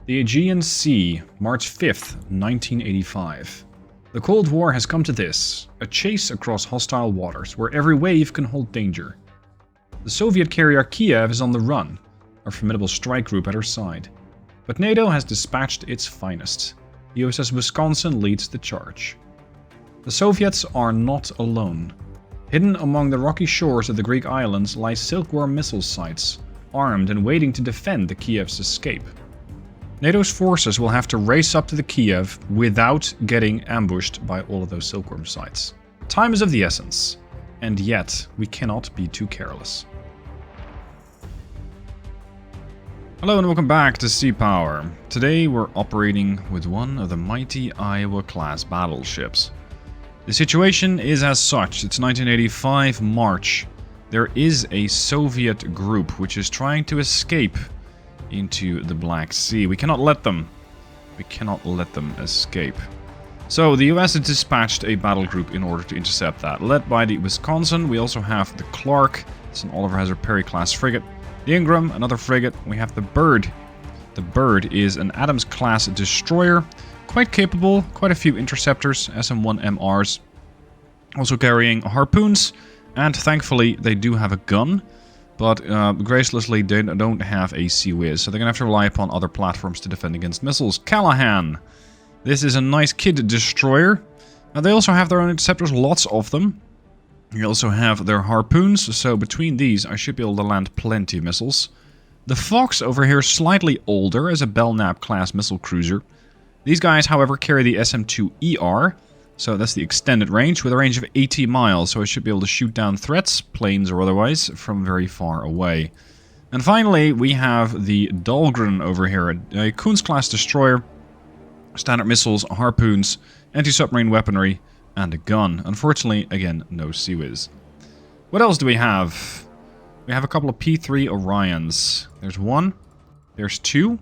The Aegean Sea, March 5th, 1985. The Cold War has come to this, a chase across hostile waters, where every wave can hold danger. The Soviet carrier Kiev is on the run, a formidable strike group at her side. But NATO has dispatched its finest. The USS Wisconsin leads the charge. The Soviets are not alone. Hidden among the rocky shores of the Greek islands lie silkworm missile sites, armed and waiting to defend the Kiev's escape. NATO's forces will have to race up to the Kiev without getting ambushed by all of those silkworm sites. Time is of the essence, and yet we cannot be too careless. Hello and welcome back to Sea Power. Today we're operating with one of the mighty Iowa-class battleships. The situation is as such. It's 1985 March. There is a Soviet group which is trying to escape into the Black Sea. We cannot let them. We cannot let them escape. So the US has dispatched a battle group in order to intercept that. Led by the Wisconsin, we also have the Clark. It's an Oliver Hazard Perry class frigate. The Ingram, another frigate. We have the Bird. The Bird is an Adams class destroyer. Quite capable, quite a few interceptors, SM-1 MRs. Also carrying harpoons. And thankfully they do have a gun. But gracelessly, they don't have a Sea Whiz, so they're going to have to rely upon other platforms to defend against missiles. Callahan! This is a nice kid destroyer. Now, they also have their own interceptors, lots of them. You also have their harpoons, so between these I should be able to land plenty of missiles. The Fox over here is slightly older as a Belknap class missile cruiser. These guys, however, carry the SM-2ER. So that's the extended range with a range of 80 miles, so I should be able to shoot down threats, planes or otherwise, from very far away. And finally, we have the Dahlgren over here, a Kunz-class destroyer, standard missiles, harpoons, anti-submarine weaponry, and a gun. Unfortunately, again, no Sea Whiz. What else do we have? We have a couple of P-3 Orions. There's one. There's two.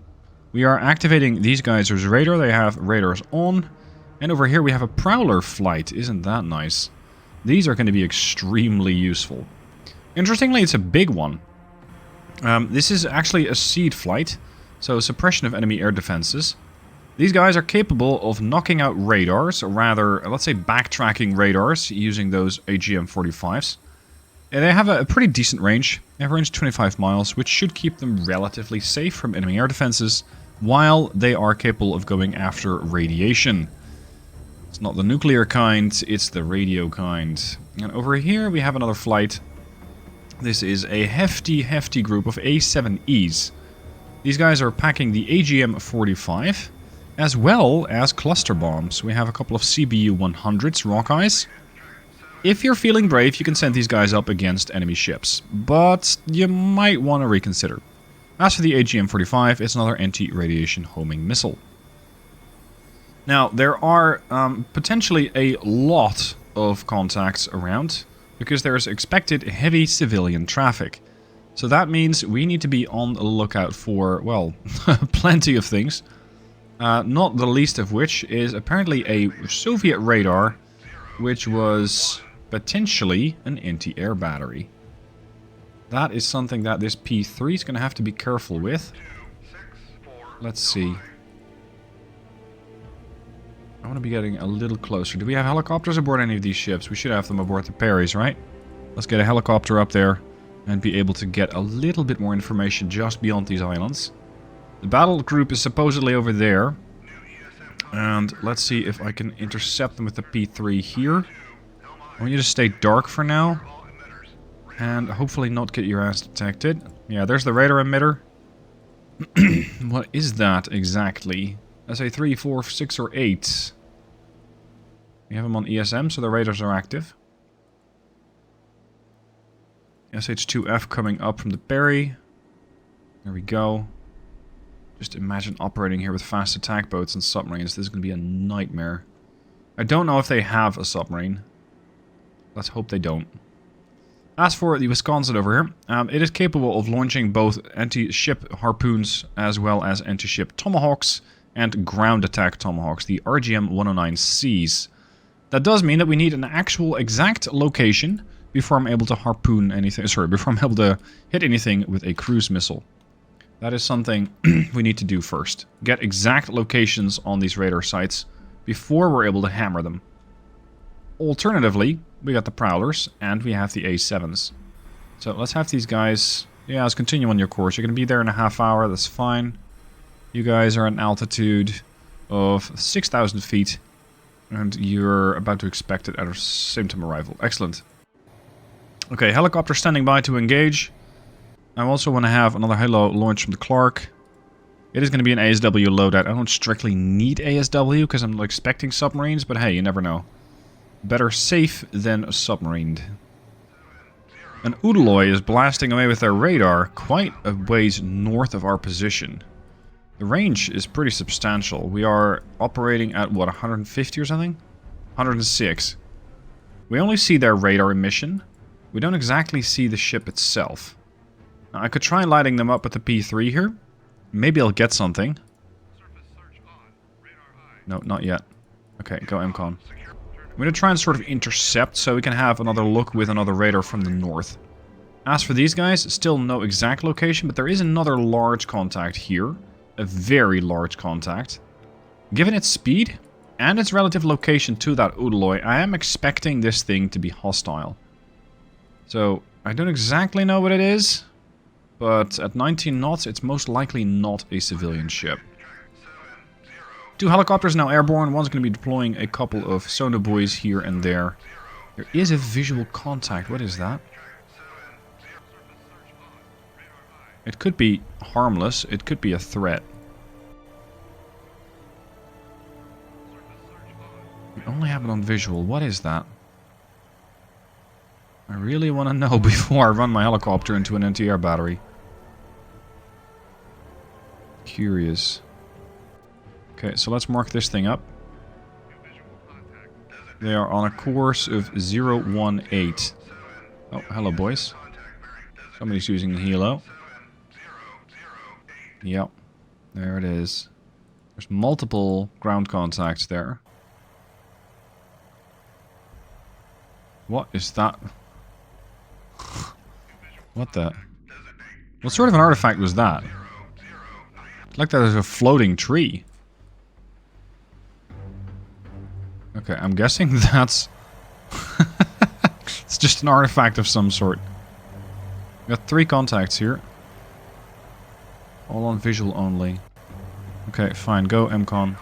We are activating these guys as radar. They have radars on. And over here we have a Prowler flight. Isn't that nice? These are going to be extremely useful. Interestingly, it's a big one. This is actually a seed flight, so suppression of enemy air defenses. These guys are capable of knocking out radars, or rather, let's say backtracking radars, using those AGM-45s. And they have a pretty decent range. They have a range of 25 miles, which should keep them relatively safe from enemy air defenses, while they are capable of going after radiation. It's not the nuclear kind, it's the radio kind. And over here we have another flight. This is a hefty group of A7Es. These guys are packing the AGM-45, as well as cluster bombs. We have a couple of CBU-100s, Rockeyes. If you're feeling brave, you can send these guys up against enemy ships, but you might want to reconsider. As for the AGM-45, it's another anti-radiation homing missile. Now, there are potentially a lot of contacts around, because there's expected heavy civilian traffic. So that means we need to be on the lookout for, well, plenty of things. Not the least of which is apparently a Soviet radar, which was potentially an anti-air battery. That is something that this P-3 is going to have to be careful with. Let's see. I want to be getting a little closer. Do we have helicopters aboard any of these ships? We should have them aboard the Perrys, right? Let's get a helicopter up there and be able to get a little bit more information just beyond these islands. The battle group is supposedly over there. And let's see if I can intercept them with the P-3 here. I want you to stay dark for now. And hopefully not get your ass detected. Yeah, there's the radar emitter. What is that exactly? SA-3, 4, 6, or 8. We have them on ESM, so the radars are active. SH-2F coming up from the Perry. There we go. Just imagine operating here with fast attack boats and submarines. This is going to be a nightmare. I don't know if they have a submarine. Let's hope they don't. As for the Wisconsin over here, it is capable of launching both anti-ship harpoons as well as anti-ship tomahawks and ground attack tomahawks, the RGM-109Cs. That does mean that we need an actual exact location before I'm able to harpoon anything, before I'm able to hit anything with a cruise missile. That is something we need to do first. Get exact locations on these radar sites before we're able to hammer them. Alternatively, we got the Prowlers and we have the A7s. So let's have these guys... Yeah, let's continue on your course. You're going to be there in a half hour, that's fine. You guys are at an altitude of 6,000 feet. And you're about to expect it at our same time arrival. Excellent. Okay, helicopter standing by to engage. I also want to have another helo launch from the Clark. It is going to be an ASW loadout. I don't strictly need ASW because I'm expecting submarines, but hey, you never know. Better safe than submarined. An Udaloy is blasting away with their radar quite a ways north of our position. The range is pretty substantial. We are operating at, what, 150 or something? 106. We only see their radar emission. We don't exactly see the ship itself. Now, I could try lighting them up with the P3 here. Maybe I'll get something. No, not yet. Okay, go MCON. I'm going to try and sort of intercept so we can have another look with another radar from the north. As for these guys, still no exact location, but there is another large contact here. A very large contact. Given its speed and its relative location to that Udaloy, I am expecting this thing to be hostile. So, I don't exactly know what it is, but at 19 knots, it's most likely not a civilian ship. 2 helicopters now airborne. One's going to be deploying a couple of sonar buoys here and there. There is a visual contact. What is that? It could be harmless. It could be a threat. We only have it on visual. What is that? I really want to know before I run my helicopter into an anti-air battery. Curious. Okay, so let's mark this thing up. They are on a course of 018. Oh, hello boys. Somebody's using the helo. Yep, there it is. There's multiple ground contacts there. What is that? What the? What sort of an artifact was that? It's like that is a floating tree. Okay, I'm guessing that's... it's just an artifact of some sort. We got 3 contacts here. All on visual only. Okay, fine. Go MCON.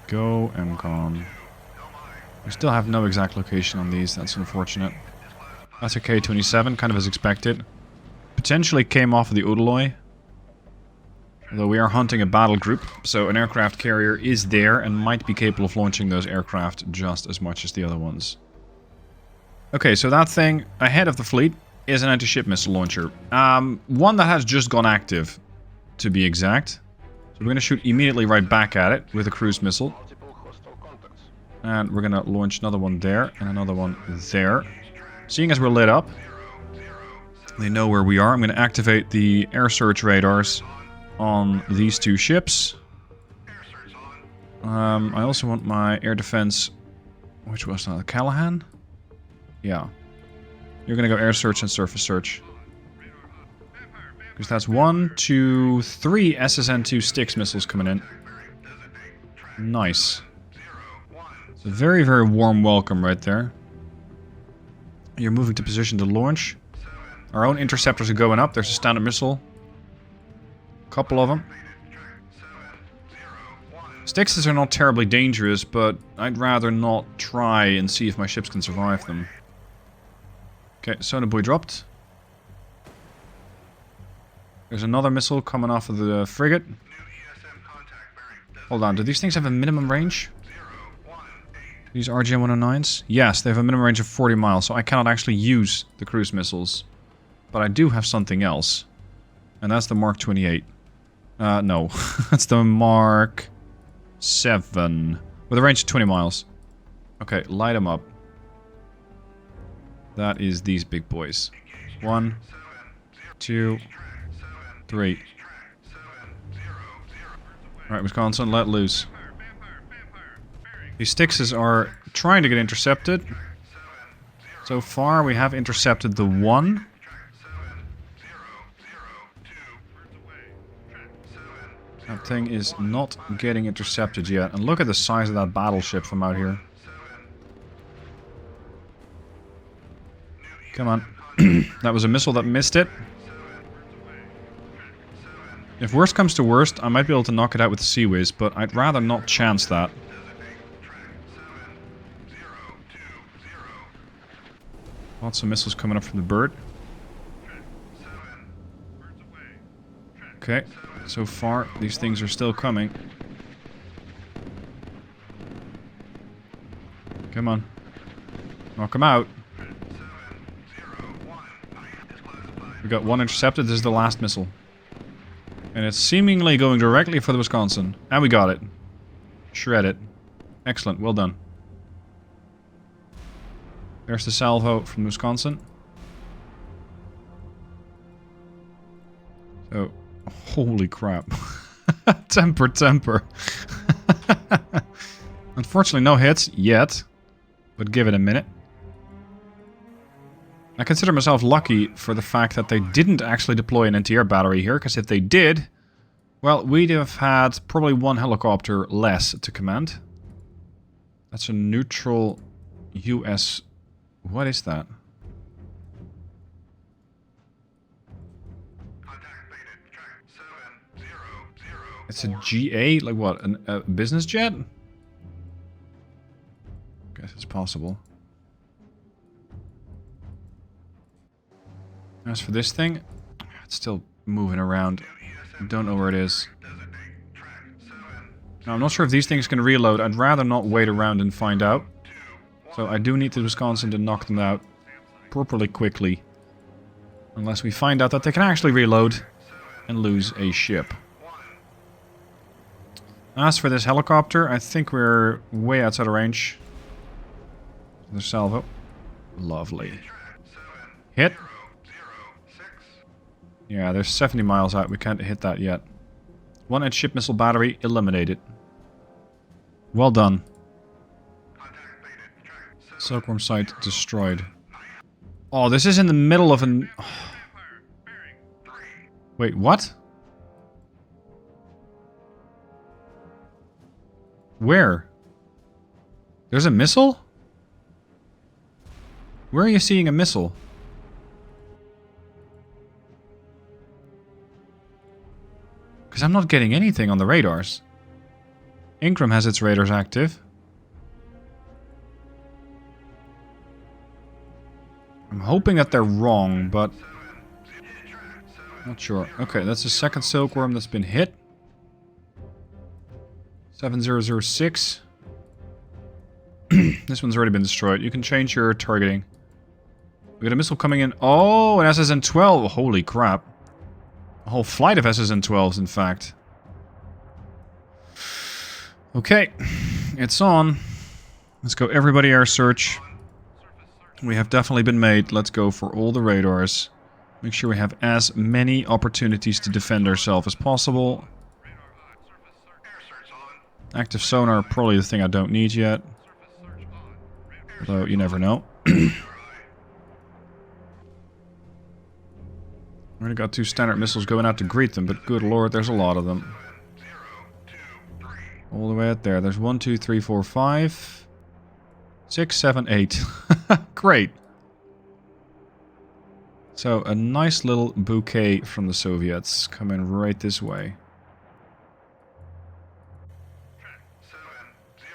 Go MCON. We still have no exact location on these. That's unfortunate. That's a K-27, kind of as expected. Potentially came off of the Udaloy. Although we are hunting a battle group, so an aircraft carrier is there and might be capable of launching those aircraft just as much as the other ones. Okay, so that thing ahead of the fleet is an anti-ship missile launcher. One that has just gone active, to be exact. So we're going to shoot immediately right back at it with a cruise missile. And we're going to launch another one there and another one there. Seeing as we're lit up, they know where we are. I'm going to activate the air search radars on these 2 ships. I also want my air defense... Which was that? Callahan? Yeah. You're gonna go air search and surface search. Because that's 1, 2, 3 SSN-2 Styx missiles coming in. Nice. It's a very, very warm welcome right there. You're moving to position to launch. Our own interceptors are going up. There's a standard missile. Couple of them. Styxes are not terribly dangerous, but I'd rather not try and see if my ships can survive them. Okay, sonar buoy dropped. There's another missile coming off of the frigate. Hold on, do these things have a minimum range? These RGM-109s? Yes, they have a minimum range of 40 miles, so I cannot actually use the cruise missiles. But I do have something else. And that's the Mark 28. No. That's the Mark 7. With a range of 20 miles. Okay, light them up. That is these big boys. 1, 2, 3. Alright, Wisconsin, let loose. These Styxes are trying to get intercepted. So far, we have intercepted the 1. That thing is not getting intercepted yet. And look at the size of that battleship from out here. Come on. That was a missile that missed it. If worst comes to worst, I might be able to knock it out with the Sea Whiz, but I'd rather not chance that. Lots of missiles coming up from the bird. Okay, so far these things are still coming. Come on. Knock them out. We got one intercepted. This is the last missile. And it's seemingly going directly for the Wisconsin. And we got it. Shred it. Excellent, well done. There's the salvo from Wisconsin. So, holy crap. Temper. Unfortunately, no hits yet. But give it a minute. I consider myself lucky for the fact that they didn't actually deploy an anti-air battery here, because if they did, well, we'd have had probably one helicopter less to command. That's a neutral US... What is that? It's a GA? Like what? A business jet? Guess it's possible. As for this thing, it's still moving around. Don't know where it is. Now, I'm not sure if these things can reload. I'd rather not wait around and find out. So I do need the Wisconsin to knock them out properly quickly. Unless we find out that they can actually reload and lose a ship. As for this helicopter, I think we're way outside of range. The salvo. Lovely. Hit. Yeah, they're 70 miles out. We can't hit that yet. One ship missile battery eliminated. Well done. Silkworm site destroyed. Oh, this is in the middle of an... Wait, what? Where? There's a missile? Where are you seeing a missile? Because I'm not getting anything on the radars. Ingram has its radars active. I'm hoping that they're wrong, but... not sure. Okay, that's the second Silkworm that's been hit. 7006. This one's already been destroyed. You can change your targeting. We got a missile coming in. Oh, an SSN-12. Holy crap. A whole flight of SSN-12s, in fact. Okay, it's on. Let's go everybody air search. We have definitely been made. Let's go for all the radars. Make sure we have as many opportunities to defend ourselves as possible. Active sonar, probably the thing I don't need yet. Although, you never know. Already got 2 standard missiles going out to greet them, but good lord, there's a lot of them. All the way out there. There's 1, 2, 3, 4, 5, 6, 7, 8. Great. So, a nice little bouquet from the Soviets coming right this way.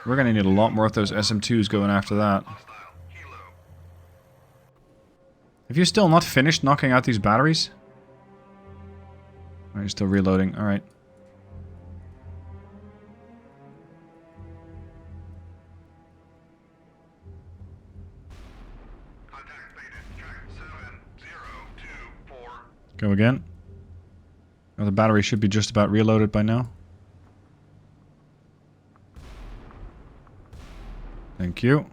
We're going to need a lot more of those SM-2s going after that. Have you still not finished knocking out these batteries? Are you still reloading? Alright. Go again. Oh, the battery should be just about reloaded by now. Thank you.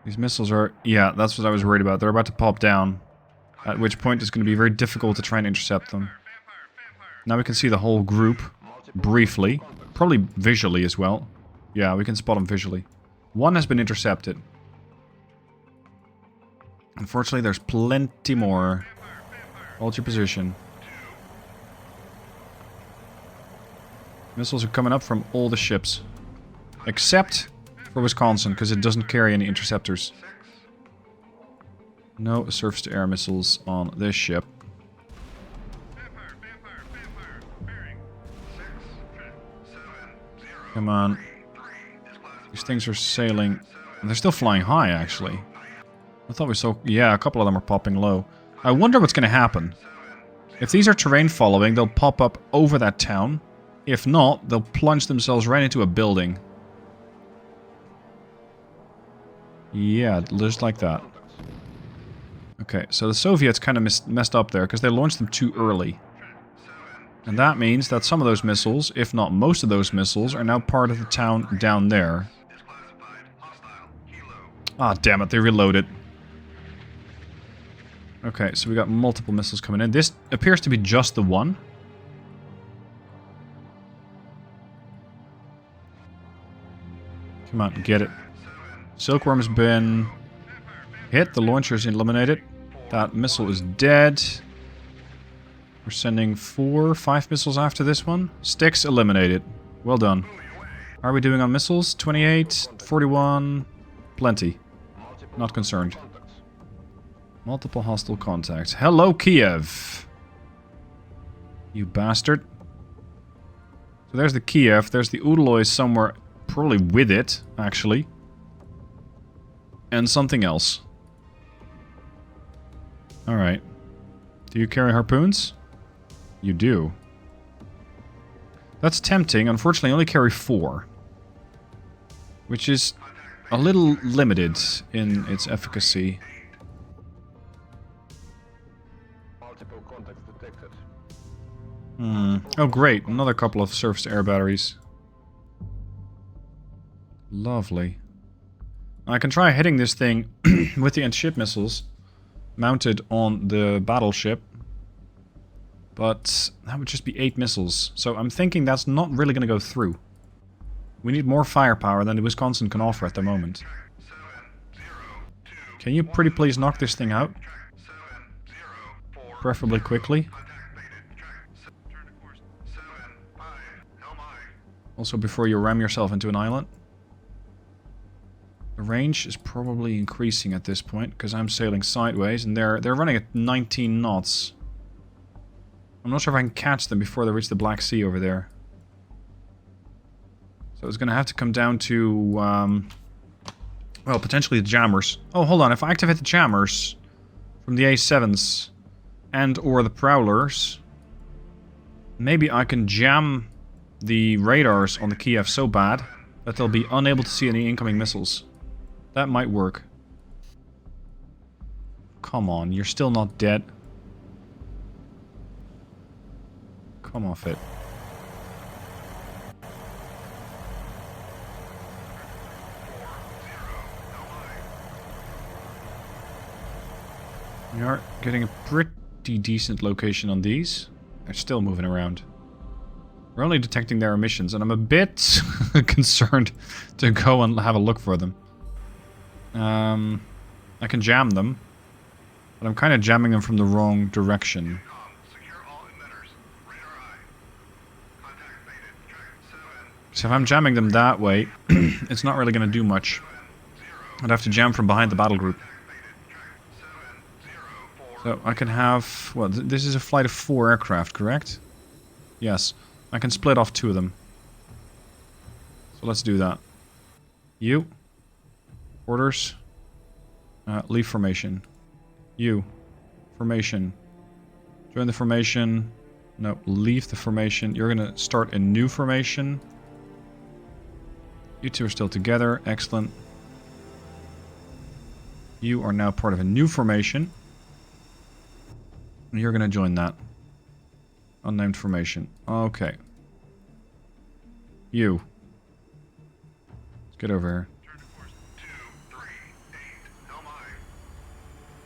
These missiles are... yeah, that's what I was worried about. They're about to pop down. At which point it's going to be very difficult to try and intercept them. Now we can see the whole group. Briefly. Probably visually as well. Yeah, we can spot them visually. One has been intercepted. Unfortunately, there's plenty more. Hold your position. Missiles are coming up from all the ships. Except for Wisconsin, because it doesn't carry any interceptors. No surface-to-air missiles on this ship. Come on. These things are sailing. And they're still flying high, actually. I thought we saw... Yeah, a couple of them are popping low. I wonder what's going to happen. If these are terrain following, they'll pop up over that town. If not, they'll plunge themselves right into a building. Yeah, just like that. Okay, so the Soviets kind of messed up there because they launched them too early. And that means that some of those missiles, if not most of those missiles, are now part of the town down there. Ah, damn it, they reloaded. Okay, so we got multiple missiles coming in. This appears to be just the one. Come on, get it. Silkworm's been hit. The launcher's eliminated. That missile is dead. We're sending 4, 5 missiles after this one. Sticks eliminated. Well done. How are we doing on missiles? 28, 41, plenty. Not concerned. Multiple hostile contacts. Hello, Kiev. You bastard. So there's the Kiev. There's the Udaloy somewhere, probably with it, actually. And something else. Alright. Do you carry harpoons? You do. That's tempting. Unfortunately, I only carry 4. Which is a little limited in its efficacy. Oh great, another couple of surface-to-air batteries. Lovely. I can try hitting this thing with the anti-ship missiles mounted on the battleship. But that would just be 8 missiles. So I'm thinking that's not really going to go through. We need more firepower than the Wisconsin can offer at the moment. Can you pretty please knock this thing out? Preferably quickly. Also before you ram yourself into an island. The range is probably increasing at this point, because I'm sailing sideways, and they're running at 19 knots. I'm not sure if I can catch them before they reach the Black Sea over there. So it's going to have to come down to, well, potentially the jammers. Oh, hold on. If I activate the jammers from the A7s and or the prowlers, maybe I can jam the radars on the Kiev so bad that they'll be unable to see any incoming missiles. That might work. Come on, you're still not dead. Come off it. We are getting a pretty decent location on these. They're still moving around. We're only detecting their emissions, and I'm a bit concerned to go and have a look for them. I can jam them, but I'm kind of jamming them from the wrong direction. So if I'm jamming them that way, it's not really going to do much. I'd have to jam from behind the battle group. So I can have... Well, this is a flight of 4 aircraft, correct? Yes. I can split off 2 of them. So let's do that. You. Orders. Leave formation. You. Formation. Join the formation. No, leave the formation. You're going to start a new formation. You 2 are still together. Excellent. You are now part of a new formation. And you're going to join that. Unnamed formation. Okay. You. Let's get over here.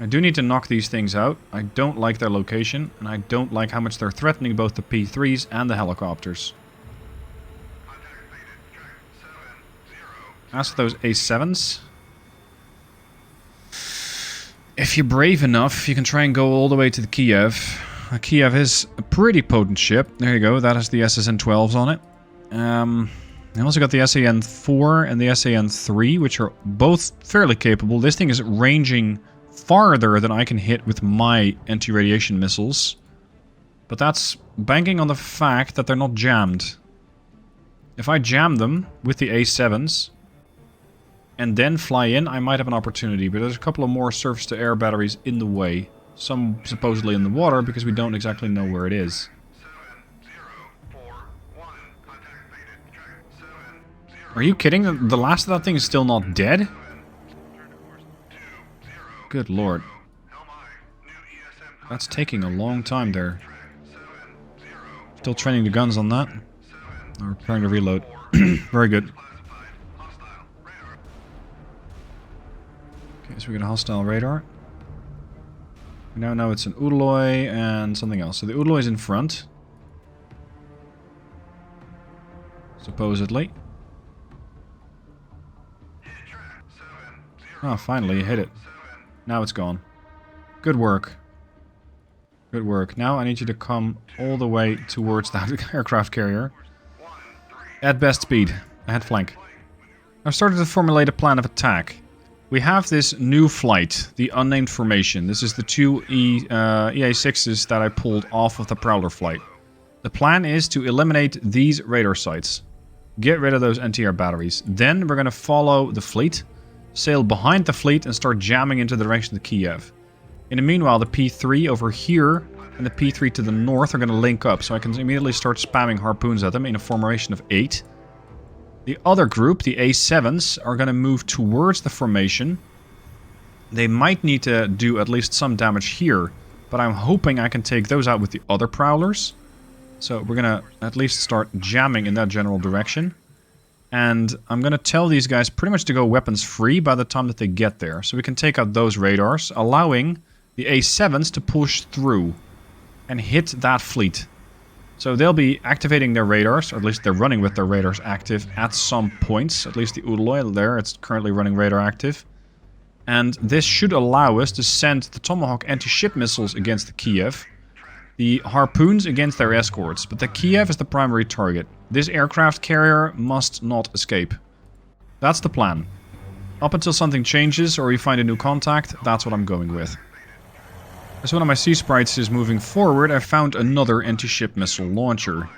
I do need to knock these things out. I don't like their location, and I don't like how much they're threatening both the P3s and the helicopters. As for those A7s... If you're brave enough, you can try and go all the way to the Kiev. Kiev is a pretty potent ship. There you go, that has the SSN-12s on it. I also got the SAN-4 and the SAN-3, which are both fairly capable. This thing is ranging farther than I can hit with my anti-radiation missiles. But that's banking on the fact that they're not jammed. If I jam them with the A7s and then fly in, I might have an opportunity. But there's a couple of more surface-to-air batteries in the way. Some supposedly in the water because we don't exactly know where it is. Are you kidding? The last of that thing is still not dead? Good lord. That's taking a long time there. Still training the guns on that. Or preparing to reload. Very good. Okay, so we got a hostile radar. We now know it's an Udaloy and something else. So the Udaloy is in front. Supposedly. Oh, finally, you hit it. Now it's gone. Good work. Good work. Now I need you to come all the way towards that aircraft carrier. At best speed. Ahead flank. I've started to formulate a plan of attack. We have this new flight, the unnamed formation. This is the two EA6s that I pulled off of the Prowler flight. The plan is to eliminate these radar sites. Get rid of those anti-air batteries. Then we're going to follow the fleet, sail behind the fleet and start jamming into the direction of Kiev. In the meanwhile, the P3 over here and the P3 to the north are going to link up, so I can immediately start spamming harpoons at them in a formation of 8. The other group, the A7s, are going to move towards the formation. They might need to do at least some damage here, but I'm hoping I can take those out with the other Prowlers. So we're going to at least start jamming in that general direction. And I'm going to tell these guys pretty much to go weapons free by the time that they get there. So we can take out those radars, allowing the A7s to push through and hit that fleet. So they'll be activating their radars, or at least they're running with their radars active at some points. At least the Udaloy there, it's currently running radar active. And this should allow us to send the Tomahawk anti-ship missiles against the Kiev. The harpoons against their escorts, but the Kiev is the primary target. This aircraft carrier must not escape. That's the plan. Up until something changes or we find a new contact, that's what I'm going with. As one of my sea sprites is moving forward, I found another anti-ship missile launcher.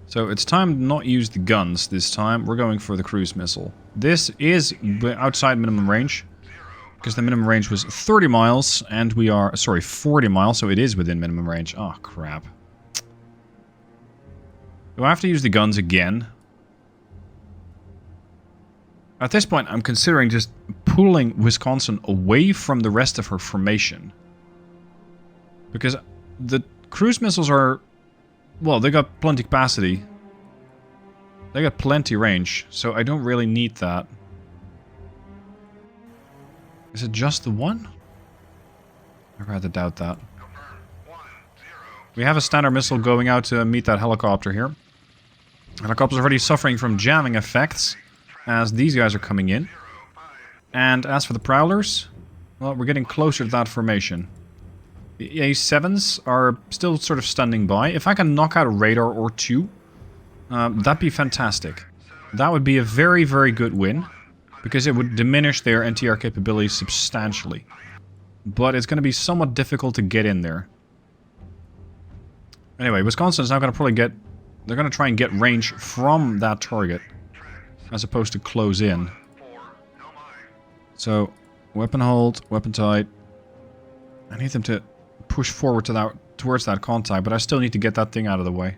So it's time to not use the guns this time, we're going for the cruise missile. This is outside minimum range, because the minimum range was 30 miles, and we are, sorry, 40 miles, so it is within minimum range. Oh, crap. Do I have to use the guns again? At this point, I'm considering just pulling Wisconsin away from the rest of her formation. Because the cruise missiles are... well, they got plenty capacity. They got plenty range, so I don't really need that. Is it just the one? I rather doubt that. We have a standard missile going out to meet that helicopter here. The helicopter's already suffering from jamming effects as these guys are coming in. And as for the Prowlers, well, we're getting closer to that formation. The A7s are still sort of standing by. If I can knock out a radar or two, that'd be fantastic. That would be a very, very good win, because it would diminish their anti-air capabilities substantially. But it's going to be somewhat difficult to get in there. Anyway, Wisconsin's now going to probably get... they're going to try and get range from that target, as opposed to close in. So, weapon hold, weapon tight. I need them to push forward to that, towards that contact, but I still need to get that thing out of the way.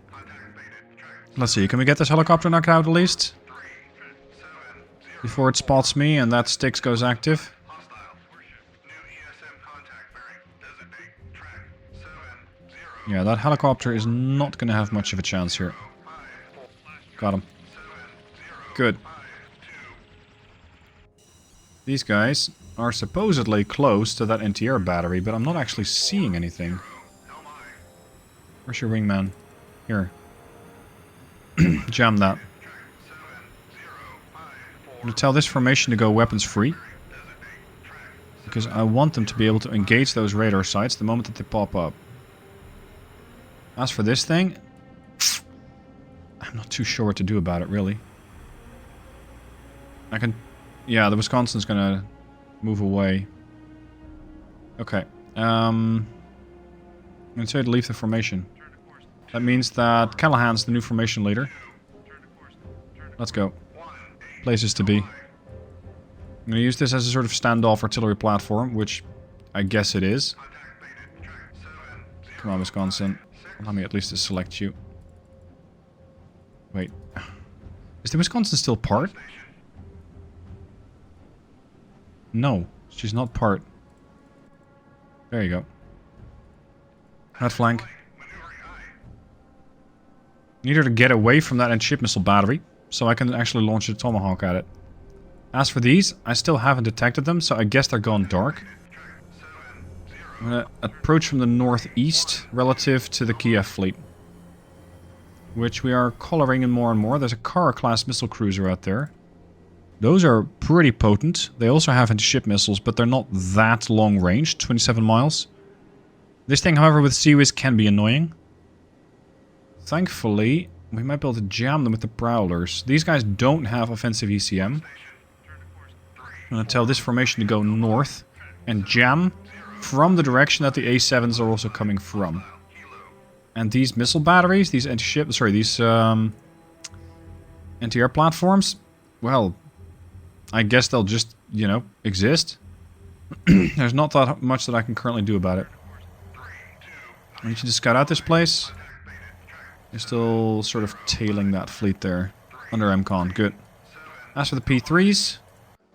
Let's see, can we get this helicopter knocked out at least? Before it spots me and that Styx goes active. Yeah, that helicopter is not going to have much of a chance here. Got him. Good. These guys are supposedly close to that anti-air battery, but I'm not actually seeing anything. Where's your wingman? Here. Jam that. I'm going to tell this formation to go weapons free. Because I want them to be able to engage those radar sites the moment that they pop up. As for this thing, I'm not too sure what to do about it, really. I can... Yeah, the Wisconsin's gonna move away. Okay. I'm gonna tell you to leave the formation. That means that Callahan's the new formation leader. Let's go. Places to be. I'm gonna use this as a sort of standoff artillery platform, which I guess it is. Come on, Wisconsin. Allow me at least to select you. Wait. Is the Wisconsin still part? No, she's not part. There you go. Right flank. Need her to get away from that anti-ship missile battery, so I can actually launch a Tomahawk at it. As for these, I still haven't detected them, so I guess they're gone dark. I'm gonna approach from the northeast relative to the Kiev fleet, which we are coloring in more and more. There's a Kara-class missile cruiser out there. Those are pretty potent. They also have anti-ship missiles, but they're not that long range, 27 miles. This thing, however, with CIWS can be annoying. Thankfully, we might be able to jam them with the Prowlers. These guys don't have offensive ECM. I'm going to tell this formation to go north and jam from the direction that the A7s are also coming from. And these missile batteries, these anti-ship, sorry, these anti-air platforms, well, I guess they'll just, you know, exist. There's not that much that I can currently do about it. I need you to scout out this place. You're still sort of tailing that fleet there. Under MCON, good. As for the P3s,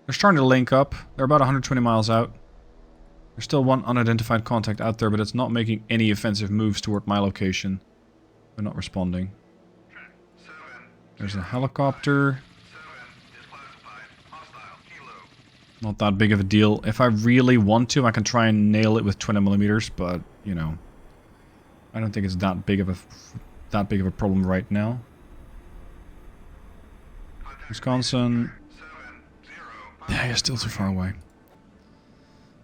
they're starting to link up. They're about 120 miles out. There's still one unidentified contact out there, but it's not making any offensive moves toward my location. They're not responding. There's a helicopter. Not that big of a deal. If I really want to, I can try and nail it with 20mm, but, you know, I don't think it's that big of a problem right now. Wisconsin. Yeah, you're still too far away.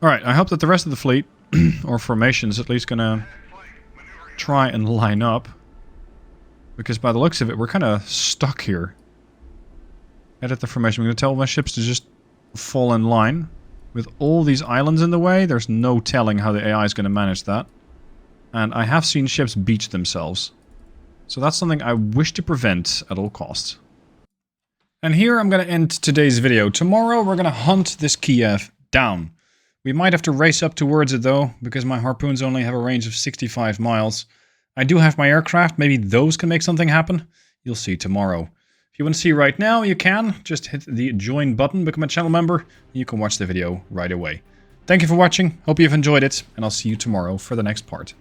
Alright, I hope that the rest of the fleet, or formation, is at least gonna try and line up. Because by the looks of it, we're kind of stuck here. Edit the formation. I'm gonna tell my ships to just fall in line. With all these islands in the way, there's no telling how the AI is going to manage that. And I have seen ships beach themselves. So that's something I wish to prevent at all costs. And here I'm going to end today's video. Tomorrow we're going to hunt this Kiev down. We might have to race up towards it though, because my harpoons only have a range of 65 miles. I do have my aircraft, maybe those can make something happen. You'll see tomorrow. If you want to see right now, you can. Just hit the join button, become a channel member, you can watch the video right away. Thank you for watching, hope you've enjoyed it, and I'll see you tomorrow for the next part.